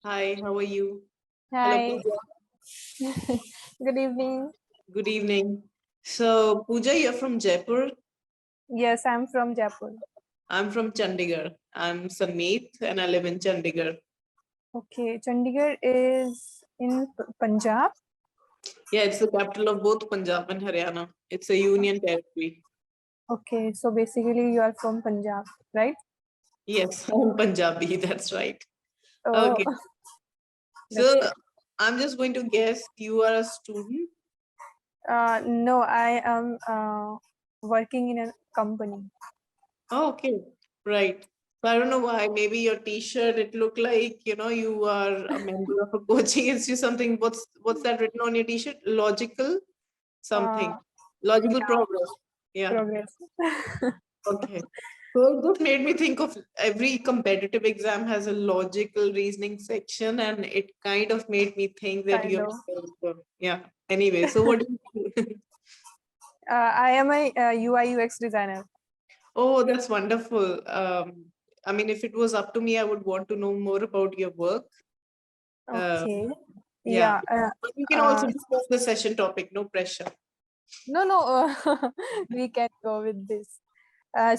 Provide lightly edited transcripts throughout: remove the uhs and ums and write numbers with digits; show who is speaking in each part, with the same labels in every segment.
Speaker 1: Hi, how are you? Hello,
Speaker 2: Hi,
Speaker 1: Pooja.
Speaker 2: good evening.
Speaker 1: Good evening. So, Pooja, you're from Jaipur.
Speaker 2: Yes, I'm from Jaipur.
Speaker 1: I'm from Chandigarh. I'm Sunmeet and I live in Chandigarh.
Speaker 2: Okay, Chandigarh is in Punjab.
Speaker 1: Yeah, it's the capital of both Punjab and Haryana. It's a union territory.
Speaker 2: Okay, so basically you are from Punjab, right?
Speaker 1: Yes, I'm Punjabi. That's right.
Speaker 2: Oh,
Speaker 1: Okay.
Speaker 2: that's
Speaker 1: So,
Speaker 2: good.
Speaker 1: I'm just going to guess you are a student.
Speaker 2: No, I am working in a company.
Speaker 1: Oh, okay. Right. So I don't know why. Maybe your T-shirt, it looked like, you are a member of a coaching institute, something. What's that written on your T-shirt? Logical something.
Speaker 2: Uh,
Speaker 1: Logical
Speaker 2: yeah,
Speaker 1: progress. Yeah.
Speaker 2: progress.
Speaker 1: Okay. So this made me think of every competitive exam has a logical reasoning section, and it kind of made me think that
Speaker 2: Kind
Speaker 1: you're
Speaker 2: of.
Speaker 1: yeah. Anyway, so what do you do?
Speaker 2: I am a UI UX designer.
Speaker 1: Oh, that's wonderful. I mean, if it was up to me, I would want to know more about your work. Uh,
Speaker 2: Okay.
Speaker 1: yeah.
Speaker 2: Yeah.
Speaker 1: But we can
Speaker 2: Uh,
Speaker 1: also discuss the session topic, no pressure.
Speaker 2: no, we can go with this.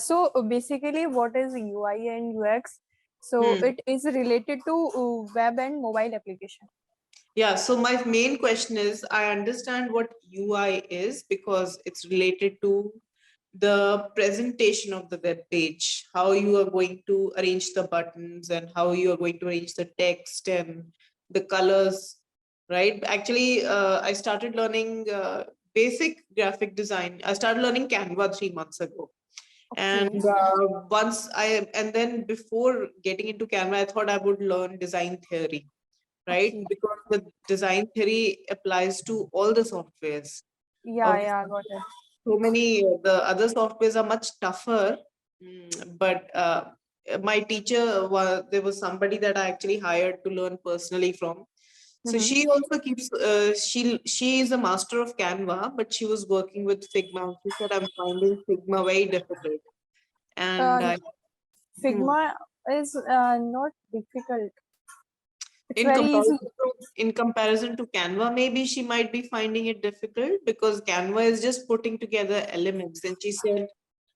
Speaker 2: So basically, what is UI and UX? So
Speaker 1: Hmm.
Speaker 2: it is related to web and mobile application.
Speaker 1: Yeah, so my main question is I understand what UI is because it's related to the presentation of the web page, how you are going to arrange the buttons and how you are going to arrange the text and the colors, right? Actually, I started learning basic graphic design. I started learning Canva 3 months ago. And
Speaker 2: Okay.
Speaker 1: and then before getting into Canva, I thought I would learn design theory, right?
Speaker 2: Okay.
Speaker 1: Because the design theory applies to all the softwares.
Speaker 2: Yeah,
Speaker 1: Okay.
Speaker 2: yeah, got it.
Speaker 1: So many, the other softwares are much tougher. But my teacher was, there was somebody that I actually hired to learn personally from. So
Speaker 2: Mm-hmm.
Speaker 1: she also keeps, she is a master of Canva, but she was working with Figma. And she said, I'm finding Figma very difficult. And
Speaker 2: Uh,
Speaker 1: hmm.
Speaker 2: Figma is not difficult. It's
Speaker 1: in
Speaker 2: very easy.
Speaker 1: comparison to in comparison to Canva, maybe she might be finding it difficult because Canva is just putting together elements. And she said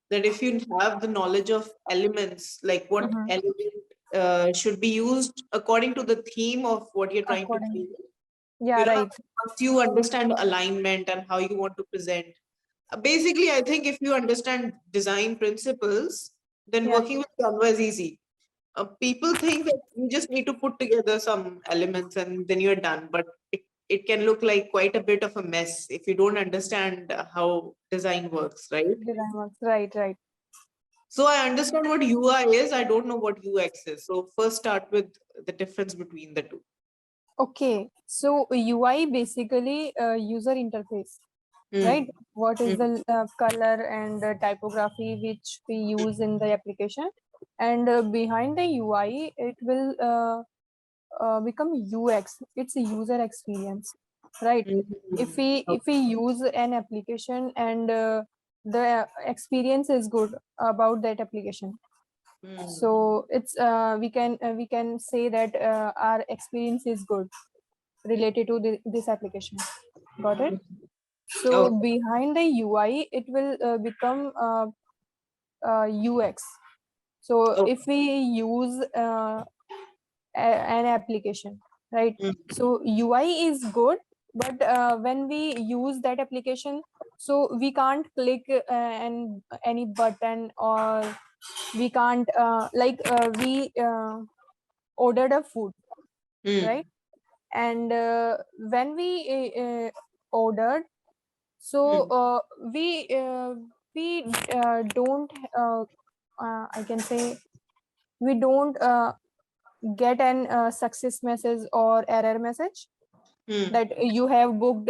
Speaker 1: that if you have the knowledge of elements, like what
Speaker 2: Mm-hmm.
Speaker 1: element should be used according to the theme of what you're trying to
Speaker 2: According.
Speaker 1: create,
Speaker 2: Yeah, right.
Speaker 1: once you understand alignment and how you want to present. Basically, I think if you understand design principles, then
Speaker 2: Yeah,
Speaker 1: working with Canva is easy. People think that you just need to put together some elements and then you're done, but it can look like quite a bit of a mess if you don't understand how design works, right?
Speaker 2: design works. Right, right.
Speaker 1: So I understand what UI is, I don't know what UX is. So first start with the difference between the two.
Speaker 2: Okay. So UI basically user interface, right?
Speaker 1: Mm,
Speaker 2: What is
Speaker 1: mm,
Speaker 2: the color and typography which we use in the application, and behind the UI it will become UX. It's a user experience, right? if
Speaker 1: mm.
Speaker 2: we if
Speaker 1: Okay.
Speaker 2: we use an application and the experience is good about that application,
Speaker 1: Mm,
Speaker 2: so it's we can say that our experience is good related to this application. Got it?
Speaker 1: mm.
Speaker 2: So
Speaker 1: Okay.
Speaker 2: behind the UI, it will become UX. So
Speaker 1: Okay.
Speaker 2: if we use an application, right?
Speaker 1: Mm,
Speaker 2: So UI is good, but when we use that application, so we can't click any button, or we can't we ordered a food, right?
Speaker 1: mm,
Speaker 2: And when we ordered, so
Speaker 1: mm,
Speaker 2: we don't I can say we don't get an success message or error message
Speaker 1: mm,
Speaker 2: that you have booked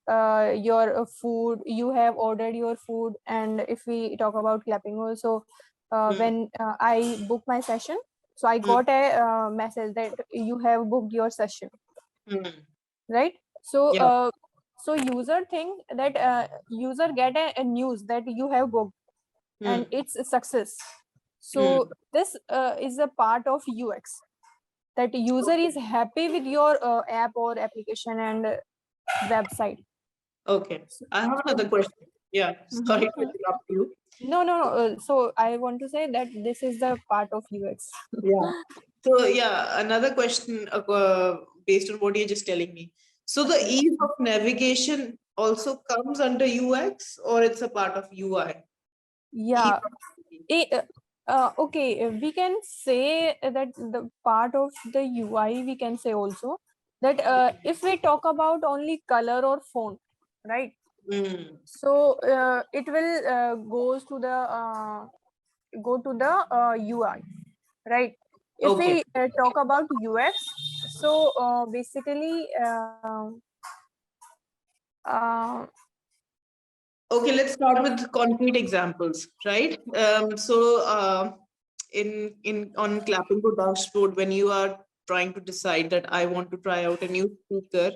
Speaker 2: your food, you have ordered your food. And if we talk about clapping also,
Speaker 1: mm,
Speaker 2: when I book my session, so I
Speaker 1: mm,
Speaker 2: got a message that you have booked your session,
Speaker 1: mm.
Speaker 2: right? So
Speaker 1: Yeah.
Speaker 2: user think that user get a news that you have booked and
Speaker 1: Mm,
Speaker 2: it's a success. So
Speaker 1: mm,
Speaker 2: this is a part of UX, that user is happy with your app or application and website.
Speaker 1: Okay. I have another question. Yeah, sorry to
Speaker 2: Mhm.
Speaker 1: interrupt you.
Speaker 2: No, no, no. So I want to say that this is the part of UX.
Speaker 1: Yeah. So yeah, another question based on what you're just telling me. So the
Speaker 2: Okay.
Speaker 1: ease of navigation also comes under UX, or it's a part of UI? Ease
Speaker 2: Yeah.
Speaker 1: of navigation.
Speaker 2: Okay. We can say that the part of the UI, we can say also that if we talk about only color or font, right?
Speaker 1: Mm.
Speaker 2: So it will go to the UI, right? If
Speaker 1: Okay.
Speaker 2: we talk about UX, so basically uh,
Speaker 1: Okay, let's start with concrete examples, right? In on Clapingo dashboard, when you are trying to decide that I want to try out a new speaker,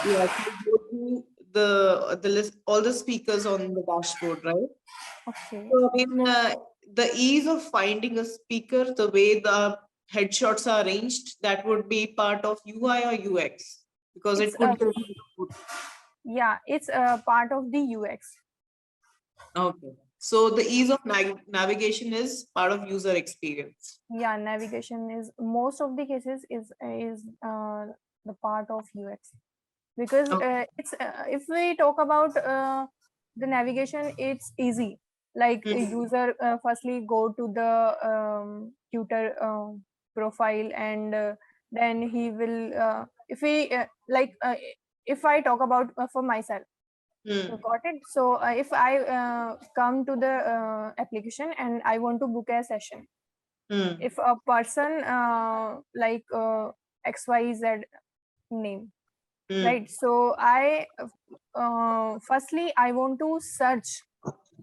Speaker 1: you actually go to the list all the speakers on the dashboard, right?
Speaker 2: okay,
Speaker 1: So I mean, the ease of finding a speaker, the way the headshots are arranged, that would be part of UI or UX because
Speaker 2: it's
Speaker 1: it could give you input.
Speaker 2: yeah, it's a part of the UX.
Speaker 1: Okay. So the ease of navigation is part of user experience.
Speaker 2: Yeah, navigation is most of the cases is the part of UX, because
Speaker 1: Okay.
Speaker 2: it's if we talk about the navigation, it's easy. Like a
Speaker 1: Mm,
Speaker 2: user firstly go to the tutor profile, and then he will if we if I talk about for myself.
Speaker 1: mm,
Speaker 2: Got it. So if I come to the application and I want to book a session,
Speaker 1: mm,
Speaker 2: if a person XYZ name,
Speaker 1: mm,
Speaker 2: right? So I firstly I want to search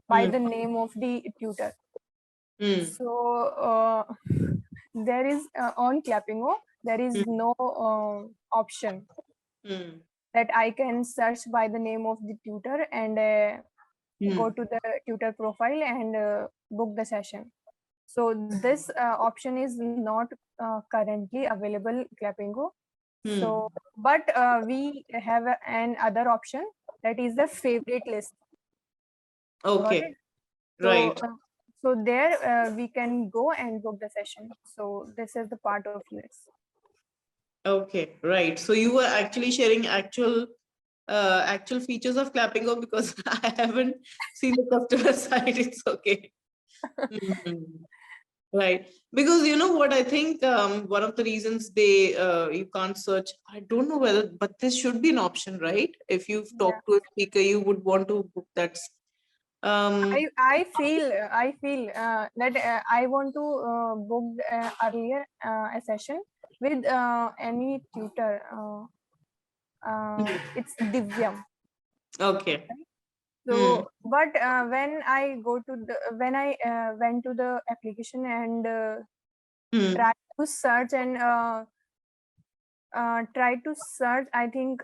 Speaker 2: by
Speaker 1: mm,
Speaker 2: the name of the tutor.
Speaker 1: mm,
Speaker 2: So there is on Clapingo there is
Speaker 1: mm,
Speaker 2: no option
Speaker 1: mm,
Speaker 2: that I can search by the name of the tutor and go
Speaker 1: mm,
Speaker 2: to the tutor profile and book the session. So this option is not currently available Clapingo.
Speaker 1: mm.
Speaker 2: So, but we have an other option, that is the favorite list. Got
Speaker 1: Okay.
Speaker 2: it? So,
Speaker 1: Right.
Speaker 2: so there we can go and book the session. So this is the part of UX.
Speaker 1: Okay. Right. So you were actually sharing actual features of Clappingo because I haven't seen the customer side. It's okay. Mhm. Right. Because you know what I think one of the reasons they you can't search, I don't know whether, but this should be an option, right? If you've
Speaker 2: Yeah.
Speaker 1: talked to a speaker, you would want to book that.
Speaker 2: I feel that I want to book earlier a session with any tutor. It's Divyam.
Speaker 1: Okay. Hmm.
Speaker 2: So, but when I go to the when I went to the application and
Speaker 1: Hmm.
Speaker 2: try to search and try to search, I think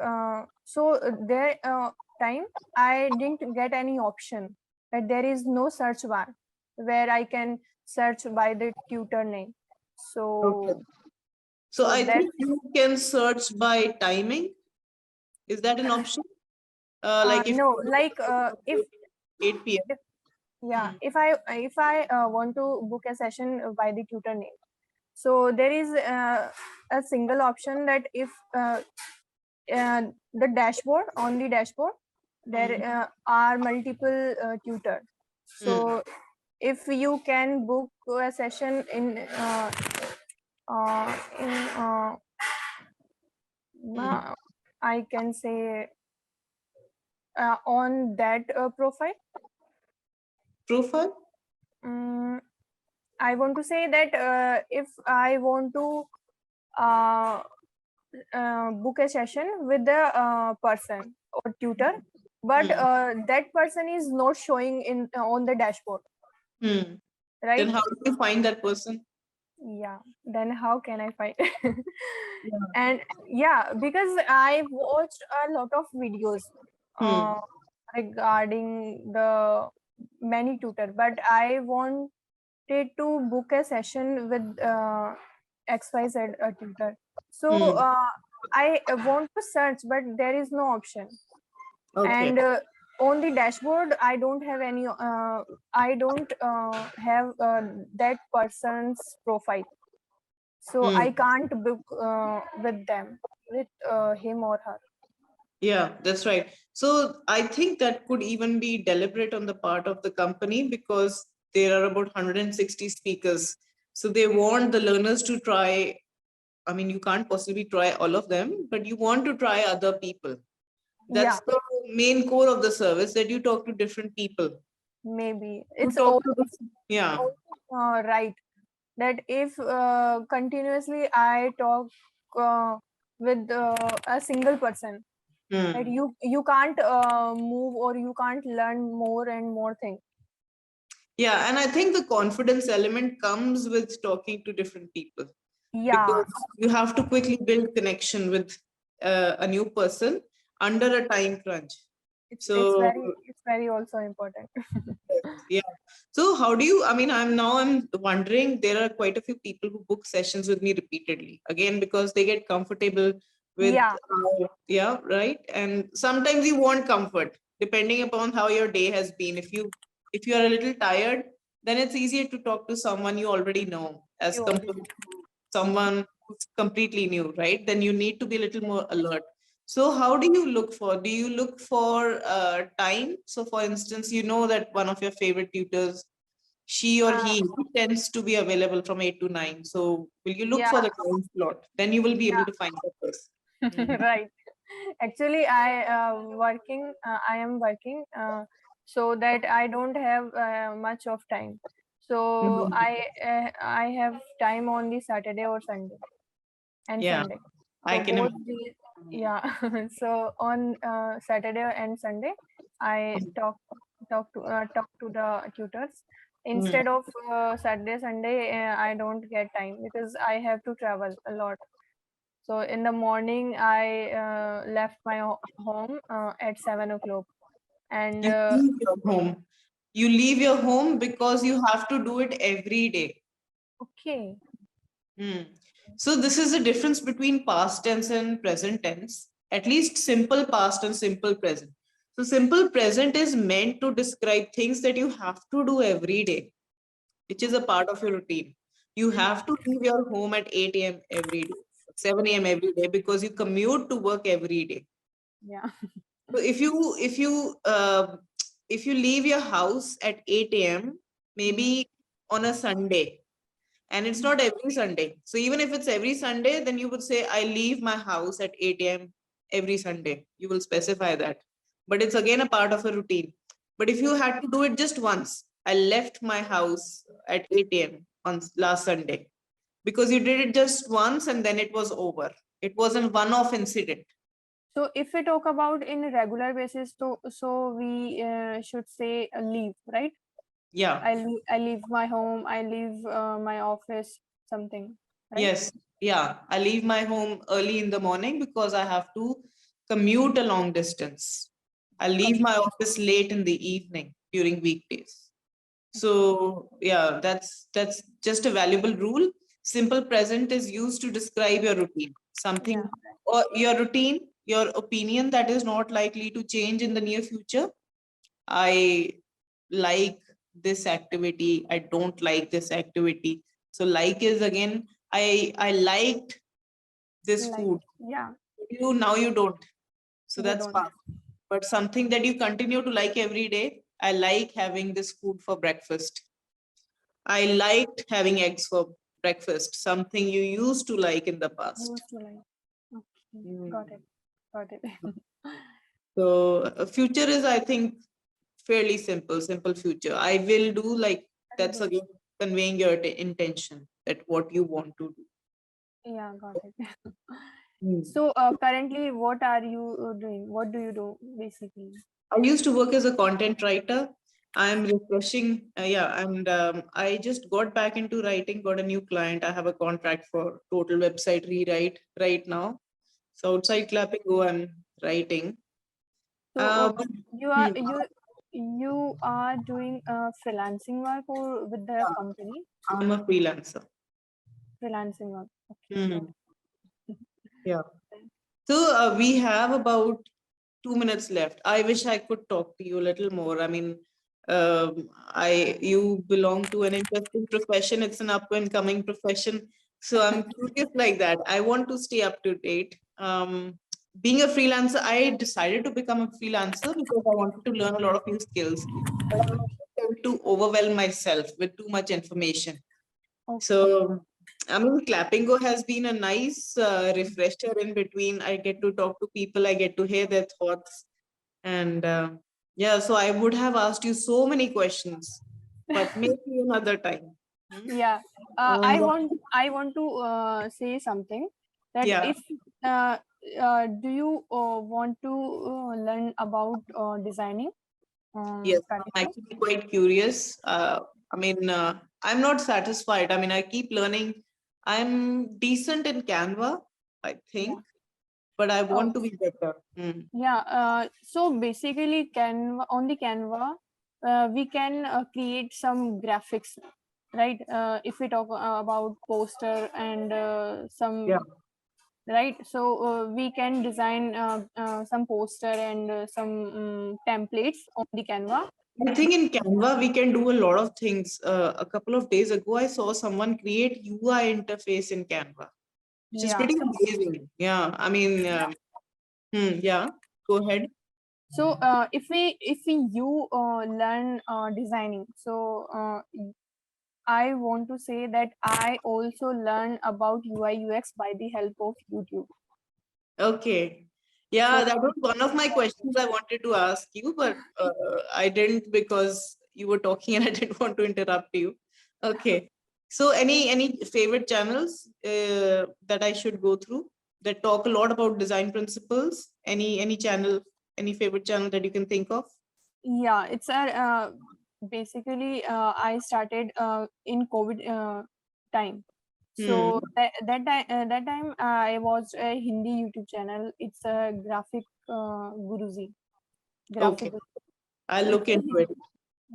Speaker 2: so. There time I didn't get any option that there is no search bar where I can search by the tutor name.
Speaker 1: Okay.
Speaker 2: So,
Speaker 1: So
Speaker 2: so
Speaker 1: I
Speaker 2: that
Speaker 1: think you can search by timing. Is that an option? Like if
Speaker 2: no,
Speaker 1: you
Speaker 2: like
Speaker 1: book
Speaker 2: if
Speaker 1: at 8 p.m.
Speaker 2: if yeah,
Speaker 1: Hmm.
Speaker 2: if I want to book a session by the tutor name, so there is a single option that if the dashboard on the dashboard there
Speaker 1: Hmm.
Speaker 2: are multiple tutors.
Speaker 1: Hmm.
Speaker 2: So if you can book a session in
Speaker 1: Hmm.
Speaker 2: I can say on that profile.
Speaker 1: Profile?
Speaker 2: um, I want to say that if I want to uh, book a session with the person or tutor, but
Speaker 1: Hmm.
Speaker 2: that person is not showing in on the dashboard,
Speaker 1: Hmm. Then
Speaker 2: right?
Speaker 1: how do you find that person?
Speaker 2: Yeah, then how can I find?
Speaker 1: Yeah.
Speaker 2: And yeah, because I watched a lot of videos
Speaker 1: Hmm.
Speaker 2: uh, regarding the many tutor, but I wanted to book a session with XYZ tutor. So
Speaker 1: Hmm.
Speaker 2: I want to search, but there is no option.
Speaker 1: Okay.
Speaker 2: And on the dashboard, I don't have any. I don't have that person's profile, so I
Speaker 1: Hmm.
Speaker 2: can't book with them, with him or her.
Speaker 1: Yeah, that's right. So I think that could even be deliberate on the part of the company because there are about 160 speakers. So they want the learners to try. I mean, you can't possibly try all of them, but you want to try other people.
Speaker 2: Yeah,
Speaker 1: That's the main core of the service, that you talk to different people.
Speaker 2: maybe
Speaker 1: You
Speaker 2: it's
Speaker 1: talk
Speaker 2: also,
Speaker 1: to the, yeah.
Speaker 2: right that if continuously I talk uh, with a single person, that
Speaker 1: Hmm.
Speaker 2: you can't move, or you can't learn more and more things.
Speaker 1: Yeah, and I think the confidence element comes with talking to different people
Speaker 2: Yeah,
Speaker 1: because you have to quickly build connection with a new person under a time crunch. So
Speaker 2: it's very also important.
Speaker 1: yeah. So how do you? I mean, I'm wondering. There are quite a few people who book sessions with me repeatedly. Again, because they get comfortable with
Speaker 2: Yeah,
Speaker 1: yeah, right. And sometimes you want comfort depending upon how your day has been. If you are a little tired, then it's easier to talk to someone you already know as
Speaker 2: you already.
Speaker 1: compared to someone who's completely new, right? Then you need to be a little more alert. So how do you look for? Do you look for time? So for instance, you know that one of your favorite tutors, she or
Speaker 2: uh,
Speaker 1: he tends to be available from 8 to 9. So will you look
Speaker 2: yeah.
Speaker 1: for the time slot? Then you will be able
Speaker 2: Yeah.
Speaker 1: to find the person. Mhm.
Speaker 2: Right, actually I am working so that I don't have much of time. So
Speaker 1: Mhm.
Speaker 2: I have time on the Saturday or Sunday and
Speaker 1: Yeah,
Speaker 2: Sunday.
Speaker 1: I
Speaker 2: So
Speaker 1: can
Speaker 2: both
Speaker 1: imagine.
Speaker 2: the, yeah. So on Saturday and Sunday I talk to the tutors.
Speaker 1: Mhm.
Speaker 2: Instead of Saturday Sunday, I don't get time because I have to travel a lot. So in the morning, I left my home at 7 o'clock, and
Speaker 1: You leave your home. You leave your home because you have to do it every day.
Speaker 2: okay,
Speaker 1: Hmm. So this is the difference between past tense and present tense, at least simple past and simple present. So simple present is meant to describe things that you have to do every day, which is a part of your routine. You have to leave your home at 8 a.m. every day, 7 a.m. every day because you commute to work every day.
Speaker 2: yeah,
Speaker 1: So if you leave your house at 8 a.m.,
Speaker 2: mm,
Speaker 1: maybe on a Sunday, and it's not every Sunday. So even if it's every Sunday, then you would say, I leave my house at 8 a.m. every Sunday. You will specify that. But it's again a part of a routine. But if you had to do it just once, I left my house at 8 a.m. on last Sunday, because you did it just once and then it was over. It wasn't one-off incident.
Speaker 2: So if we talk about in a regular basis, so we should say leave, right?
Speaker 1: Yeah.
Speaker 2: I leave my home, I leave my office, something, right?
Speaker 1: Yes. Yeah. I leave my home early in the morning because I have to commute a long distance. I leave
Speaker 2: Come,
Speaker 1: my office late in the evening during weekdays. So yeah, that's just a valuable rule. Simple present is used to describe your routine.
Speaker 2: yeah.
Speaker 1: Something or your routine, your opinion that is not likely to change in the near future. I like this activity. I don't like this activity. So like is again, I liked this
Speaker 2: Like,
Speaker 1: food.
Speaker 2: yeah,
Speaker 1: You now you don't. So
Speaker 2: you
Speaker 1: that's
Speaker 2: don't.
Speaker 1: past. But something that you continue to like every day. I like having this food for breakfast. I liked having eggs for breakfast, something you used to like in the past.
Speaker 2: Used to like. Okay, got it,
Speaker 1: Mm.
Speaker 2: got it.
Speaker 1: So future is, I think, fairly simple future. I will do, like,
Speaker 2: I'll
Speaker 1: that's
Speaker 2: do.
Speaker 1: again conveying your intention that what you want to do.
Speaker 2: Yeah, got it.
Speaker 1: Mm.
Speaker 2: So currently, what are you doing? What do you do basically?
Speaker 1: I used to work as a content writer. I'm refreshing, yeah, and I just got back into writing, got a new client. I have a contract for total website rewrite right now. So outside Clapingo, I'm writing.
Speaker 2: So
Speaker 1: But,
Speaker 2: you are
Speaker 1: hmm,
Speaker 2: you are doing freelancing work or with the
Speaker 1: yeah,
Speaker 2: company?
Speaker 1: I'm a freelancer.
Speaker 2: freelancing work. Okay.
Speaker 1: Mhm. Yeah. So we have about 2 minutes left. I wish I could talk to you a little more. I mean, you belong to an interesting profession. It's an up and coming profession. So I'm curious like that. I want to stay up to date. Being a freelancer, I decided to become a freelancer because I wanted to learn a lot of new skills. But I also tend to overwhelm myself with too much information.
Speaker 2: Okay.
Speaker 1: So, I mean, Clapingo has been a nice refresher in between. I get to talk to people, I get to hear their thoughts. And yeah, so I would have asked you so many questions, but maybe another time. Hmm?
Speaker 2: Yeah.
Speaker 1: And
Speaker 2: I want to say something that
Speaker 1: yeah,
Speaker 2: if do you want to learn about designing?
Speaker 1: yes, I'm
Speaker 2: Pratika?
Speaker 1: actually quite curious. I mean, I'm not satisfied. I mean, I keep learning. I'm decent in Canva, I
Speaker 2: Yeah.
Speaker 1: think, but I
Speaker 2: Oh,
Speaker 1: want to be better. Hmm.
Speaker 2: yeah. So basically, Canva on the Canva, we can create some graphics, right? If we talk about poster and
Speaker 1: Yeah.
Speaker 2: some, right, so we can design some poster and some templates on the Canva.
Speaker 1: I think in Canva we can do a lot of things. A couple of days ago, I saw someone create UI interface in Canva, which is
Speaker 2: Yeah.
Speaker 1: pretty amazing. Yeah, I mean, yeah. Go ahead.
Speaker 2: So if we you learn designing, so I want to say that I also learn about UI UX by the help of YouTube.
Speaker 1: Okay.
Speaker 2: So
Speaker 1: Yeah, that was one of my questions I wanted to ask you, but I didn't because you were talking and I didn't want to interrupt you. Okay. So, any favorite channels that I should go through that talk a lot about design principles? Any channel, any favorite channel that you can think of?
Speaker 2: yeah, it's a basically I started in COVID time.
Speaker 1: Hmm.
Speaker 2: So that time I watched a Hindi YouTube channel. It's a graphic Guruji.
Speaker 1: Okay.
Speaker 2: Graphic.
Speaker 1: I'll
Speaker 2: It's
Speaker 1: look
Speaker 2: a
Speaker 1: into it.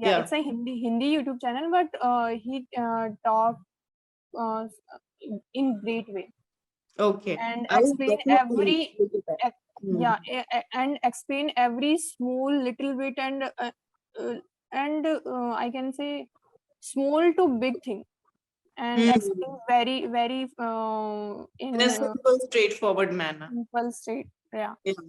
Speaker 2: yeah,
Speaker 1: Yeah.
Speaker 2: it's a Hindi YouTube channel, but he talk uh, in great way
Speaker 1: Okay.
Speaker 2: and
Speaker 1: I will
Speaker 2: explain
Speaker 1: definitely look at that. Hmm.
Speaker 2: and explain every small little bit uh, and I can say small to big thing and
Speaker 1: Hmm.
Speaker 2: explain very
Speaker 1: In a
Speaker 2: in
Speaker 1: simple, straightforward manner.
Speaker 2: simple state. Yeah.
Speaker 1: Yeah.